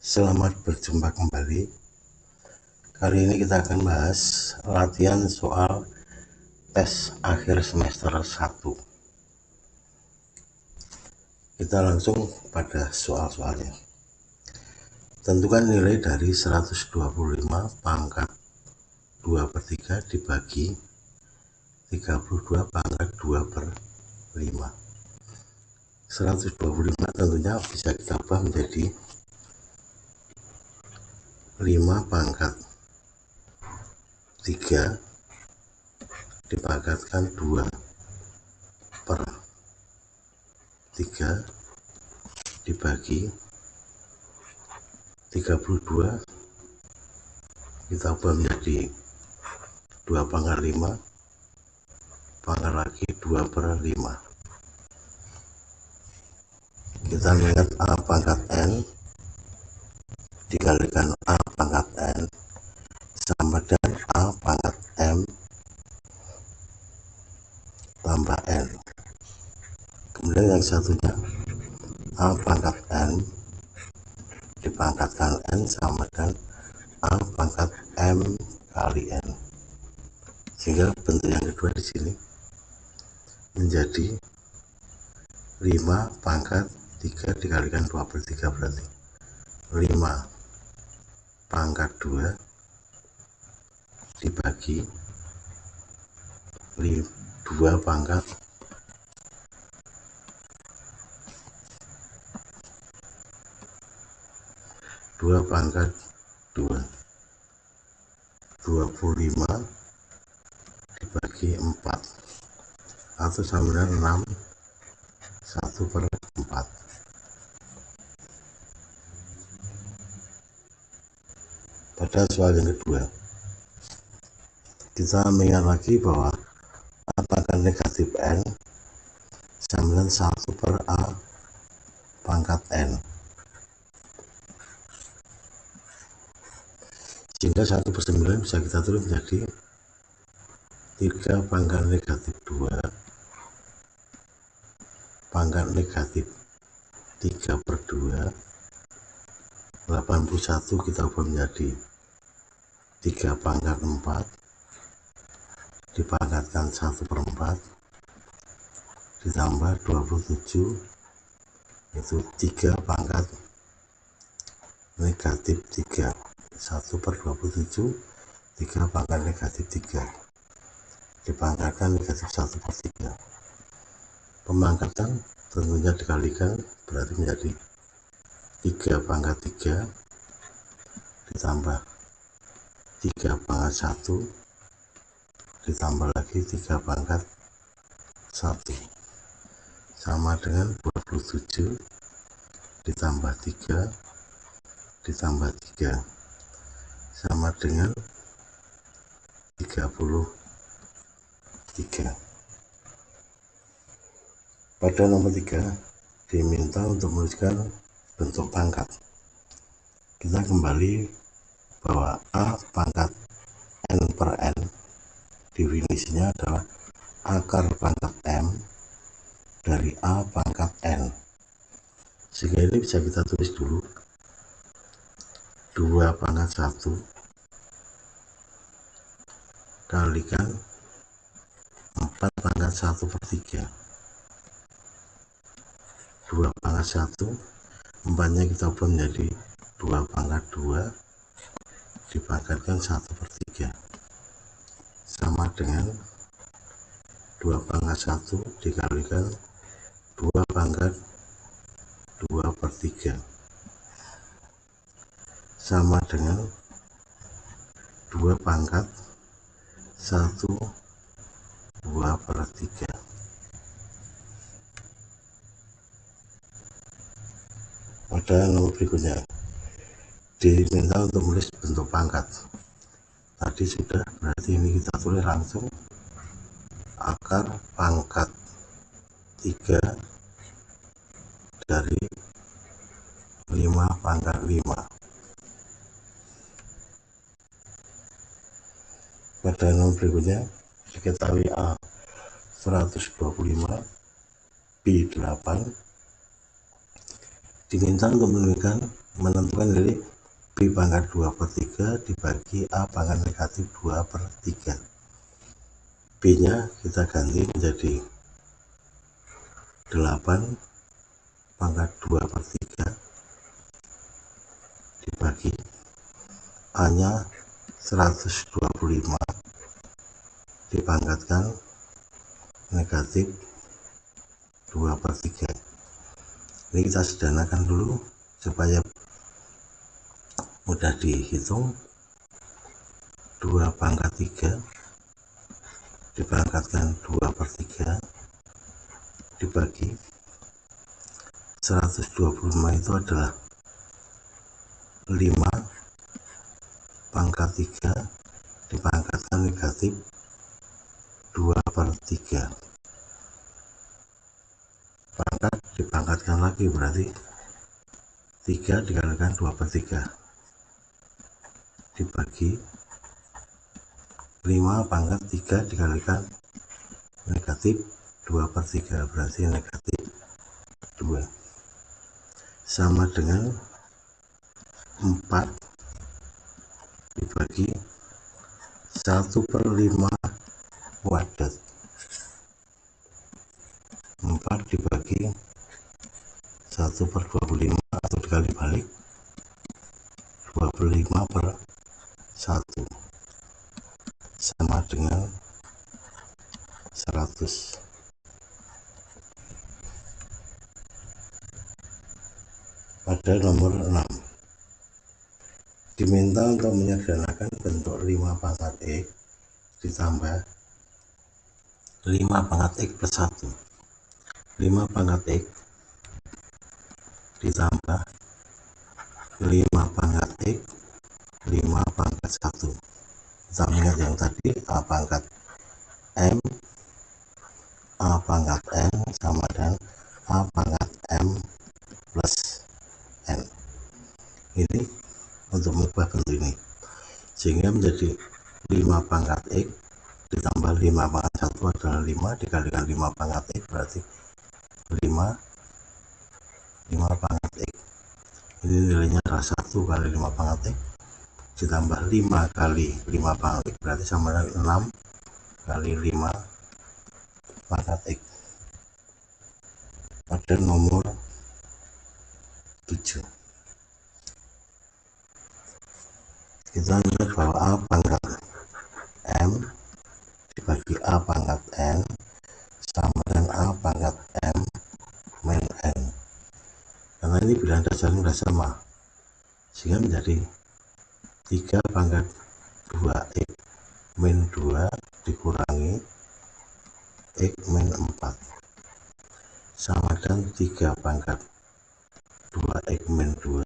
Selamat berjumpa kembali. Kali ini kita akan bahas latihan soal tes akhir semester 1. Kita langsung pada soal-soalnya. Tentukan nilai dari 125 pangkat 2/3 dibagi 32 pangkat 2/5. 125 tentunya bisa kita ubah menjadi 5 pangkat 3 dipangkatkan 2/3 dibagi 32 kita ubah menjadi 2/5 pangkat lagi 2/5. Kita lihat A pangkat N dikalikan A pangkat N sama dengan A pangkat M tambah N. Kemudian yang satunya A pangkat N dipangkatkan N sama dengan A pangkat M kali N. Sehingga bentuk yang kedua di sini menjadi 5 pangkat 3 dikalikan 2/3 berarti 5 pangkat 2 dibagi 2 pangkat 2 pangkat 2 25 dibagi 4 atau sama dengan 6 1/4. Pada soal yang kedua kita mengingat lagi bahwa A pangkat negatif N sama dengan 1/A pangkat N, sehingga 1/9 bisa kita tulis menjadi 3 pangkat negatif 2 pangkat negatif 3/2 81 kita ubah menjadi 3 pangkat 4 dipangkatkan 1/4 ditambah 27 itu 3 pangkat negatif 3 1/27 3 pangkat negatif 3 dipangkatkan negatif 1/3. Pemangkatan tentunya dikalikan berarti menjadi 3 pangkat 3 ditambah 3 pangkat 1 ditambah lagi 3 pangkat 1 sama dengan 27 ditambah 3 ditambah 3 sama dengan 33. Pada nomor 3 diminta untuk menuliskan bentuk pangkat. Kita kembali bahwa A pangkat N per N definisinya adalah akar pangkat M dari A pangkat N. Sehingga ini bisa kita tulis dulu 2 pangkat 1 kalikan 4 pangkat 1/3. 2 pangkat 1 4-nya kita ubah menjadi 2 pangkat 2 dipangkatkan 1/3 sama dengan 2 pangkat 1 dikalikan 2 pangkat 2/3 sama dengan 2 pangkat 1 2/3. Pada nomor berikutnya diminta untuk menulis bentuk pangkat. Tadi sudah, berarti ini kita tulis langsung akar pangkat 3 dari 5 pangkat 5. Pada nomor berikutnya diketahui A 125 B 8 diminta untuk menunjukkan menentukan nilai B pangkat 2/3 dibagi A pangkat negatif 2/3. B nya kita ganti menjadi 8 pangkat 2/3 dibagi A nya 125 dipangkatkan negatif 2/3. Ini kita sederhanakan dulu supaya mudah dihitung. 2 pangkat 3 dipangkatkan 2/3 dibagi 125 itu adalah 5 pangkat 3 dipangkatkan negatif 2/3. Pangkat dipangkatkan lagi berarti 3 dikalikan 2/3 dibagi 5 pangkat 3 dikalikan negatif 2/3 berarti negatif 2 sama dengan 4 dibagi 1/5 kuadrat. 4 dibagi 1/25 atau dikali balik 25/1 sama dengan 100. Pada nomor 6 diminta untuk menyederhanakan bentuk 5 pangkat X ditambah 5 pangkat X plus 1. 5 pangkat X ditambah 5 pangkat X 5 pangkat 1. Kita ingat yang tadi A pangkat M A pangkat N sama dengan A pangkat M plus N. Ini untuk mengubah bentuk ini sehingga menjadi 5 pangkat X ditambah 5 pangkat 1 adalah 5 dikalikan 5 pangkat X berarti 5 pangkat X. Ini nilainya adalah 1 kali 5 pangkat X ditambah 5 kali 5 pangkat X berarti sama dengan 6 kali 5 pangkat X. Pada nomor 7 kita lihat bahwa A pangkat M dibagi A pangkat N sama dengan A pangkat M min N. Karena ini bilangan dasarnya sudah sama sehingga menjadi 3 pangkat 2X min 2 dikurangi X min 4 sama dengan 3 pangkat 2X min 2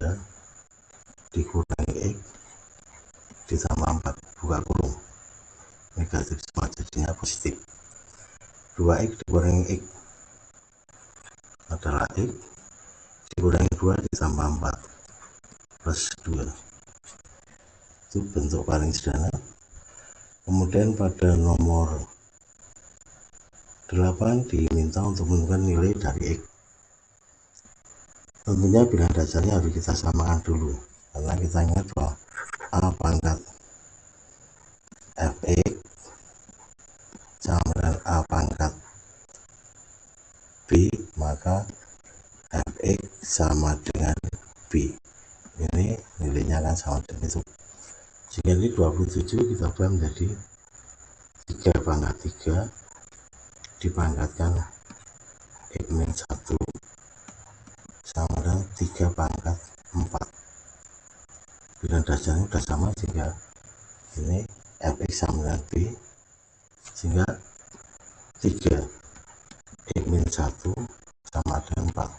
dikurangi X ditambah 4 buka kurung negatif semua jadinya positif. 2X dikurangi X adalah X dikurangi 2 ditambah 4 plus 2. Itu bentuk paling sederhana. Kemudian pada nomor 8 diminta untuk menentukan nilai dari X. Tentunya bilangan dasarnya harus kita samakan dulu karena kita ingat bahwa A pangkat Fx sama dengan A pangkat B, maka Fx sama dengan B. Ini nilainya akan sama dengan itu. Jika ini 27 kita ubah menjadi 3 pangkat 3 dipangkatkan X min 1 sama dengan 3 pangkat 4. Bilangan dasarnya sudah sama sehingga ini Fx sama dengan B sehingga 3 X min 1 sama dengan 4.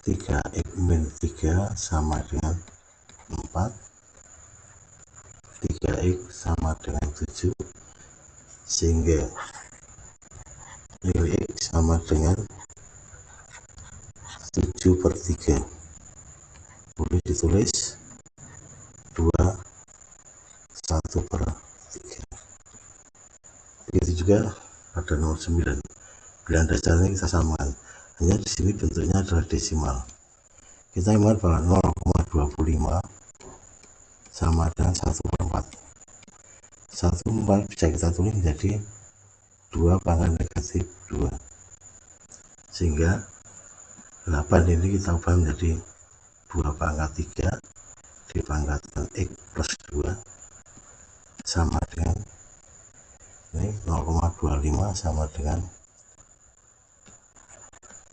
3 X min 3 sama dengan 4. 3X sama dengan 7 sehingga nilai X sama dengan 7/3. Boleh ditulis 2 1/3. Begitu juga pada nomor 9. Bilangan dasarnya kita samakan. Hanya di sini bentuknya adalah desimal. kita ingat bahwa 0,25 sama dengan 1/4. 1/4 bisa kita tulis menjadi 2 pangkat negatif 2, sehingga 8 ini kita ubah menjadi 2 pangkat 3 dipangkatkan X plus 2 sama dengan ini 0,25 sama dengan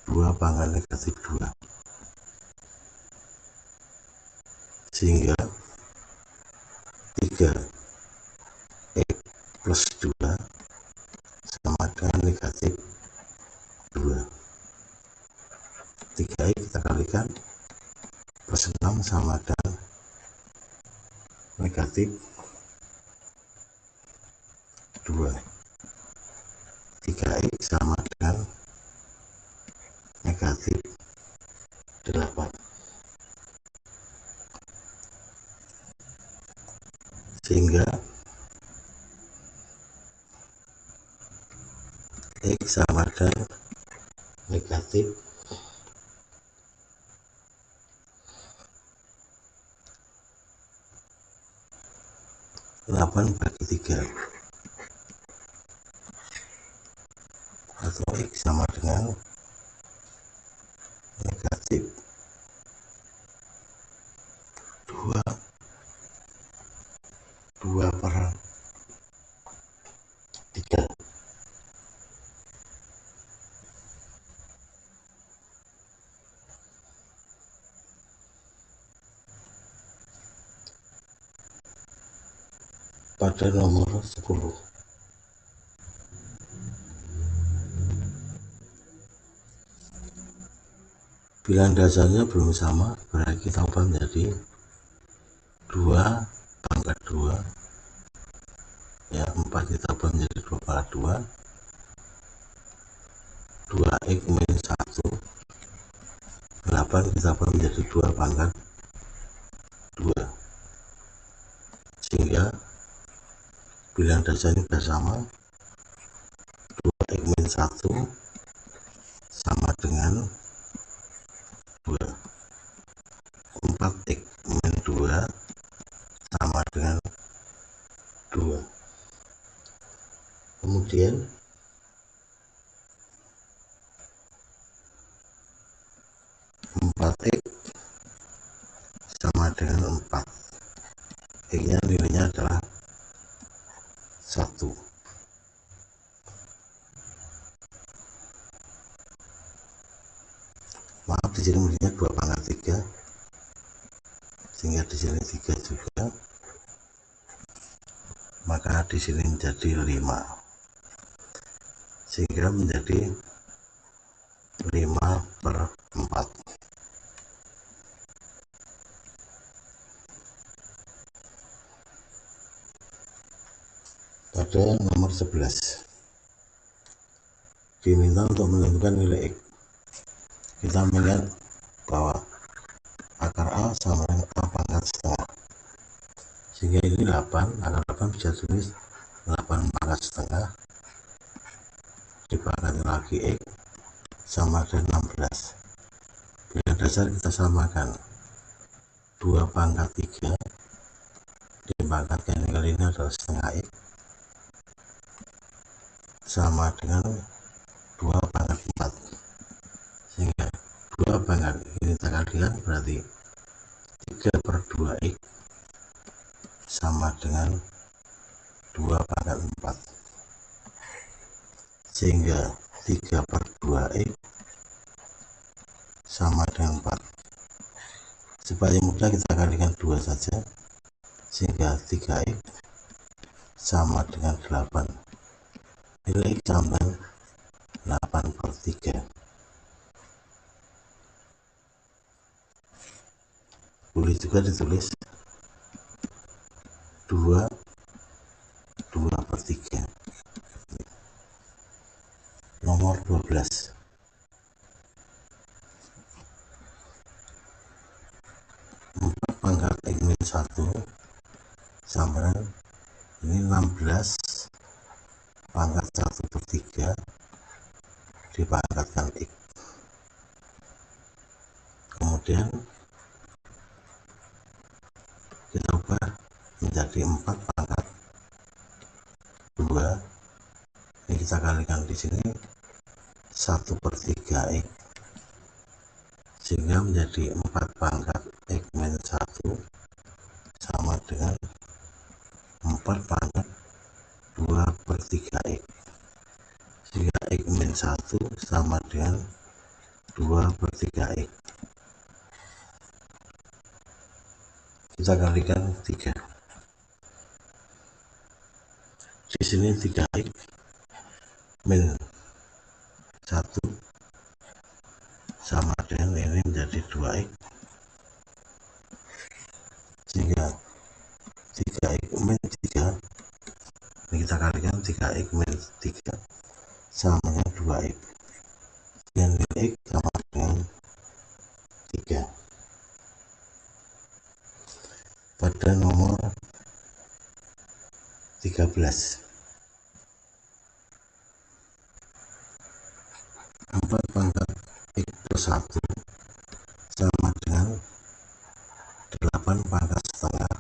2 pangkat negatif 2, sehingga 3 X plus 2 sama dengan negatif 2. 3X kita kalikan plus 6 sama dengan negatif 2. 3X sama dengan negatif 8, sehingga X sama dengan negatif 8/3, atau X sama dengan negatif 2/3. Pada nomor 10, bilangan dasarnya belum sama, berarti kita ubah menjadi 2 pangkat 2, ya 4 kita ubah menjadi 2 pangkat 2, 2X min 1, 8 kita ubah menjadi 2 pangkat 2, sehingga bilangan dasarnya bersama 2X min 1 sama dengan 2, 4X min 2 sama dengan 2. Kemudian 4X sama dengan 4, X-nya nilainya adalah 1. Maaf, di sini mestinya 2 pangkat 3, sehingga di sini 3 juga, maka di sini menjadi 5, sehingga menjadi 5/4. Pada nomor 11 diminta untuk menentukan nilai X. Kita melihat bahwa akar A sama dengan A pangkat setengah, sehingga ini 8, akar 8 bisa tulis 8 pangkat setengah dipangkatkan lagi X sama dengan 16. Bilangan dasar kita samakan 2 pangkat 3 dipangkatkan yang kali ini adalah setengah X sama dengan 2 pangkat 4, sehingga 2 pangkat ini kita kalikan berarti 3/2X sama dengan 2 pangkat 4, sehingga 3/2X sama dengan 4. Supaya mudah kita kalikan 2 saja, sehingga 3X sama dengan 8. Nilai X sama dengan 8/3. Boleh juga ditulis 2/3. Nomor 12, 4 pangkat X min 1 sama dengan ini 16 pangkat 1/3 dipangkatkan X. Kemudian kemudian kita ubah menjadi 4 pangkat 2. Ini kita kalikan di sini 1/3 X, sehingga menjadi 4 pangkat X min 1 sama dengan 4 pangkat 2/3 X, sehingga X min 1 sama dengan 2/3 X. Kita kalikan 3. Di sini 3X min 1 sama dengan ini menjadi 2X, sehingga 3X min 3 ini kita kalikan 3X min 3 sama dengan 2X, dan nilai X sama dengan 3. Pada nomor 13, 4 pangkat X plus 1 sama dengan 8 pangkat setengah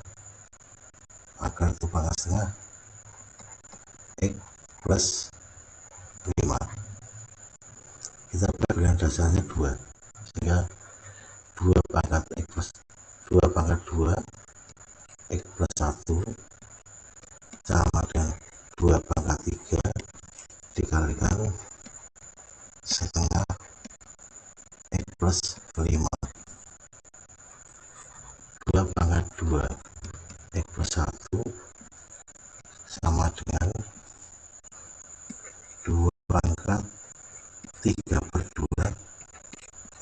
akar 1 pangkat setengah X plus 5. Kita berikan dasarnya 2, sehingga 2 pangkat X plus 2 pangkat 2 X plus 1 sama dengan 2 pangkat 3 dikalikan setengah X plus 5. 2 pangkat 2 X plus 1 sama dengan 2 pangkat 3/2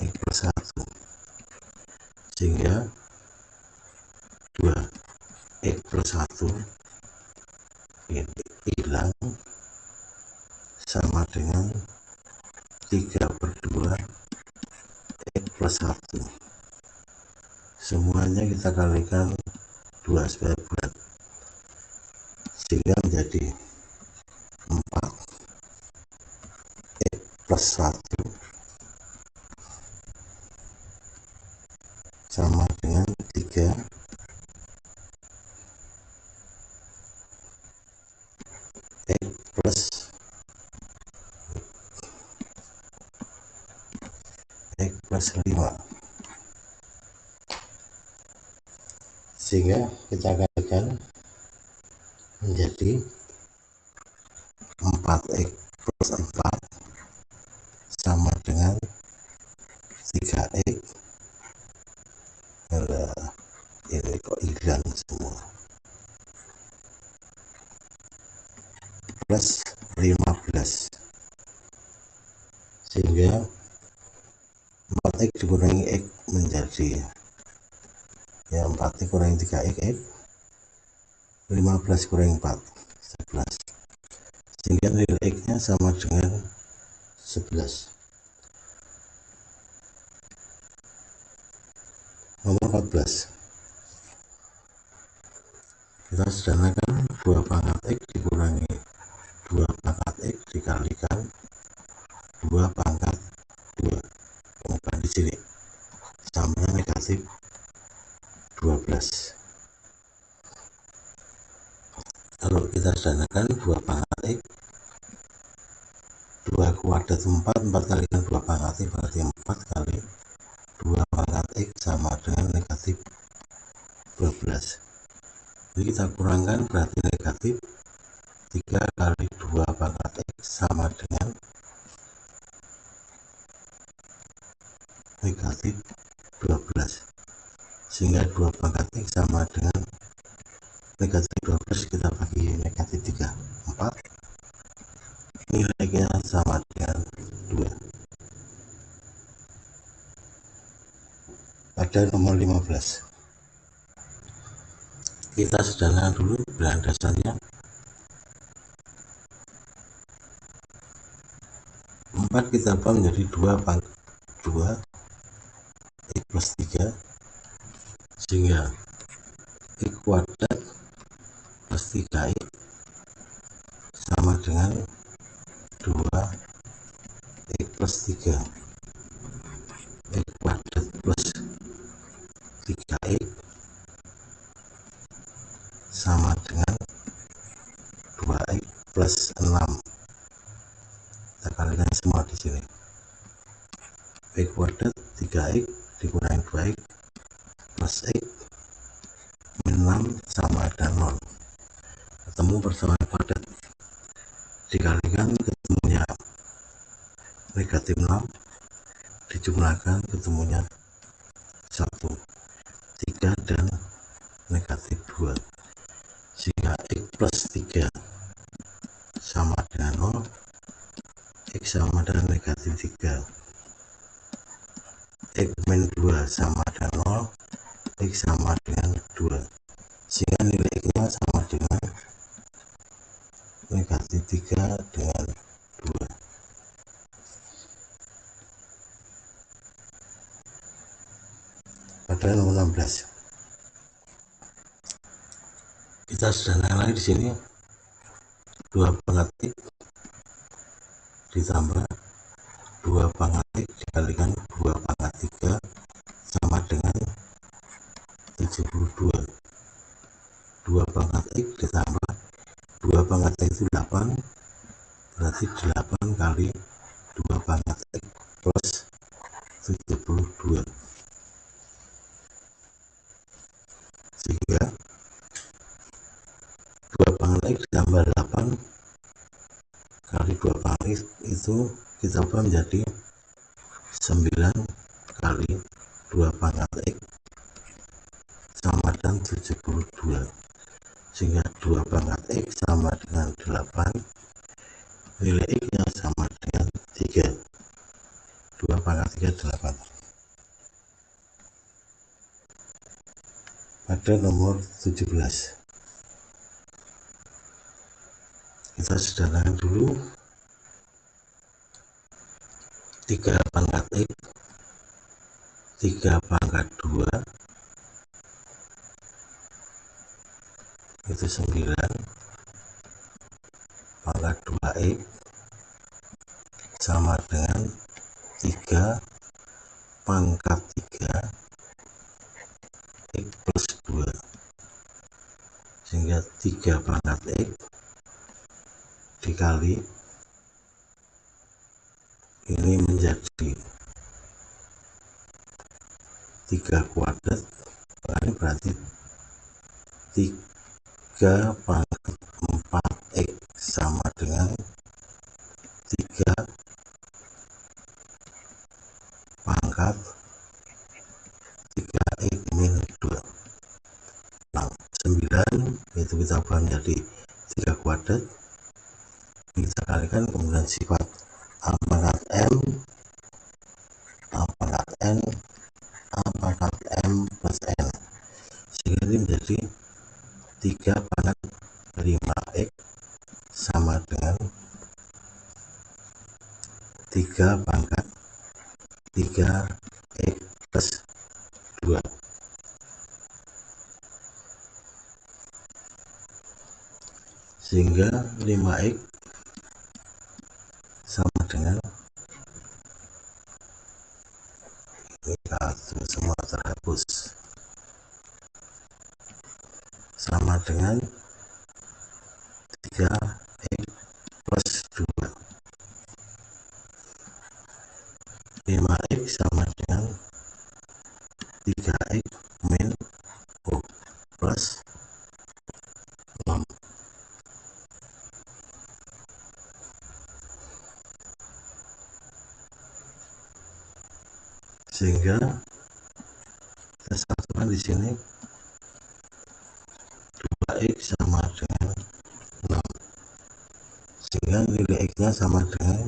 X plus 1, sehingga 2 X plus 1 ini hilang sama dengan 3/2 X plus 1. Semuanya kita kalikan 2 supaya bulat, sehingga menjadi 4 X plus 1 sama dengan 3 X plus 5, sehingga kita kalikan menjadi 4X plus 4 sama dengan 3X. Ini kok hilang semua, plus 15, sehingga 4X dikurangi X menjadi 4X kurangi 3X X, 15 kurangi 4 11, sehingga nilai X nya sama dengan 11. Nomor 14, kita sederhanakan 2 pangkat X dikurangi 2 pangkat X dikalikan 2 pangkat 2, kemudian di sini sama negatif 12. Kalau kita sederhanakan 2 pangkat X, 2 kuadrat 4 kalikan 2 pangkat X berarti 4 kali 2 pangkat X sama dengan negatif 12. Jadi kita kurangkan berarti negatif 3 kali 2 pangkat X sama dengan negatif 12, sehingga 2 pangkat X sama dengan negatif 12 kita bagi negatif 3, 4, nilainya sama dengan 2. Pada nomor 15, kita sederhanakan dulu bilangan dasarnya 4 kita ubah menjadi 2 pangkat 2 X plus 3, sehingga X kuadrat plus 3X sama dengan 2 X plus 3 X kuadrat plus 3x sama dengan 2x plus 6. Kita kalikan semua di sini. X kuadrat 3x dikurangi 2x plus x min 6 sama dengan 0. Ketemu persamaan kuadrat, dikalikan ketemunya negatif 6, dijumlahkan ketemunya 1, 3 dan negatif 2, sehingga x plus 3 sama dengan 0, x sama dengan negatif 3, x min 2 sama dengan 0, x sama dengan 2, sehingga nilai x nya sama dengan negatif 3 dengan 2. Pada nomor 16 kita sederhanakan lagi di sini. 2 pangkat x ditambah 2 pangkat x dikalikan 2 pangkat 3 sama dengan 72. 2 pangkat x ditambah 2 pangkat x itu 8, berarti 8 kali 2 pangkat x plus 72, sehingga 2 pangkat x ditambah 8 kali 2 pangkat x itu kita ubah menjadi 9 kali 2 pangkat x sama dengan 72, sehingga 2 pangkat x sama dengan 8, nilai x nya sama dengan 3. 2 pangkat 3 8. Pada nomor 17 kita sederhanakan dulu. 3 pangkat x 3 pangkat 2 itu 9 pangkat 2x sama dengan 3 pangkat 3 x plus 2, sehingga 3 pangkat x dikali ini menjadi 3 kuadrat, ini berarti 3 pangkat 4x sama dengan 3 pangkat 3x min 2. Nah, 9 itu kita ubah menjadi 3 kuadrat, kita kalikan kemudian sifat a pangkat m, a pangkat n, a pangkat m plus n, sehingga ini menjadi 3 pangkat 5x sama dengan 3 pangkat 3x plus 2, sehingga 5x sama dengan ini semua terhapus, sama dengan 3x plus 2. 5x sama dengan 3x min plus 6, sehingga kita satukan di sini 2x sama dengan 6, sehingga nilai x nya sama dengan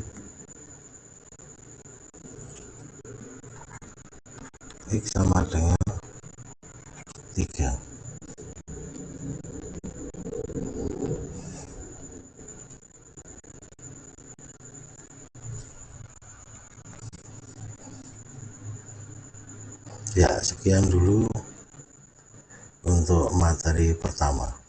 x sama dengan 3. Ya, sekian dulu untuk materi pertama.